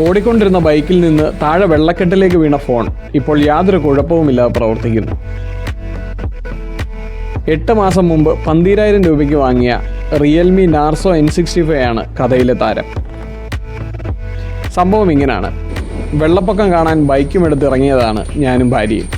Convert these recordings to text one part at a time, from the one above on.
ഓടിക്കൊണ്ടിരുന്ന ബൈക്കിൽ നിന്ന് താഴെ വെള്ളക്കെട്ടിലേക്ക് വീണ ഫോൺ ഇപ്പോൾ യാതൊരു കുഴപ്പവുമില്ലാതെ പ്രവർത്തിക്കുന്നു. 8 മാസം മുമ്പ് 12,000 രൂപയ്ക്ക് വാങ്ങിയ റിയൽമി നാർസോ N65 ആണ് കഥയിലെ താരം. സംഭവം ഇങ്ങനെയാണ്. വെള്ളപ്പൊക്കം കാണാൻ ബൈക്കും എടുത്ത് ഇറങ്ങിയതാണ് ഞാനും ഭാര്യയും.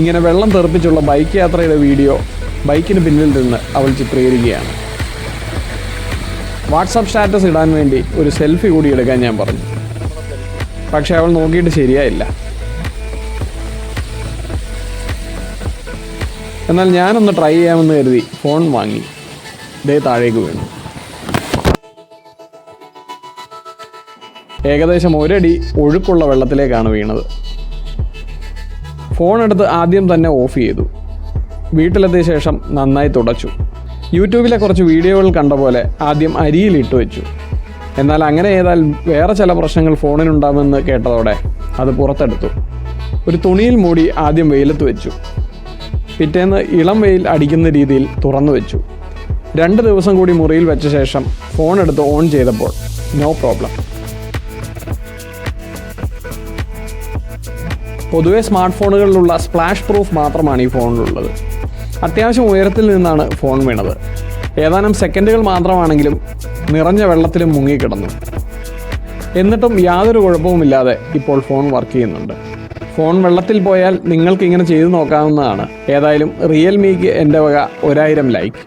ഇങ്ങനെ വെള്ളം തെറിപ്പിച്ചുള്ള ബൈക്ക് യാത്രയുടെ വീഡിയോ ബൈക്കിന് പിന്നിൽ നിന്ന് അവൾ ചിത്രീകരിക്കുകയാണ്. വാട്സാപ്പ് സ്റ്റാറ്റസ് ഇടാൻ വേണ്ടി ഒരു സെൽഫി കൂടി എടുക്കാൻ ഞാൻ പറഞ്ഞു. പക്ഷെ അവൾ നോക്കിയിട്ട് ശരിയായില്ല. എന്നാൽ ഞാനൊന്ന് ട്രൈ ചെയ്യാമെന്ന് കരുതി ഫോൺ വാങ്ങി. ദേ താഴേക്ക് വീണു. ഏകദേശം 1 അടി ഒഴുക്കുള്ള വെള്ളത്തിലേക്കാണ് വീണത്. ഫോൺ എടുത്ത് ആദ്യം തന്നെ ഓഫ് ചെയ്തു. വീട്ടിലെത്തിയ ശേഷം നന്നായി തുടച്ചു. യൂട്യൂബിലെ കുറച്ച് വീഡിയോകൾ കണ്ട പോലെ ആദ്യം അരിയിൽ ഇട്ട് വെച്ചു. എന്നാൽ അങ്ങനെ ചെയ്താൽ വേറെ ചില പ്രശ്നങ്ങൾ ഫോണിനുണ്ടാകുമെന്ന് കേട്ടതോടെ അത് പുറത്തെടുത്തു. ഒരു തുണിയിൽ മൂടി ആദ്യം വെയിലത്ത് വെച്ചു. പിറ്റേന്ന് ഇളം വെയിൽ അടിക്കുന്ന രീതിയിൽ തുറന്നു വെച്ചു. 2 ദിവസം കൂടി മുറിയിൽ വെച്ച ശേഷം ഫോൺ എടുത്ത് ഓൺ ചെയ്തപ്പോൾ നോ പ്രോബ്ലം. പൊതുവെ സ്മാർട്ട് ഫോണുകളിലുള്ള സ്പ്ലാഷ് പ്രൂഫ് മാത്രമാണ് ഈ ഫോണിലുള്ളത്. അത്യാവശ്യം ഉയരത്തിൽ നിന്നാണ് ഫോൺ വീണത്. ഏതാനും സെക്കൻഡുകൾ മാത്രമാണെങ്കിലും നിറഞ്ഞ വെള്ളത്തിലും മുങ്ങിക്കിടന്നു. എന്നിട്ടും യാതൊരു കുഴപ്പവുമില്ലാതെ ഇപ്പോൾ ഫോൺ വർക്ക് ചെയ്യുന്നുണ്ട്. ഫോൺ വെള്ളത്തിൽ പോയാൽ നിങ്ങൾക്ക് ഇങ്ങനെ ചെയ്തു നോക്കാവുന്നതാണ്. ഏതായാലും റിയൽമിക്ക് എൻ്റെ വക 1000 ലൈക്ക്.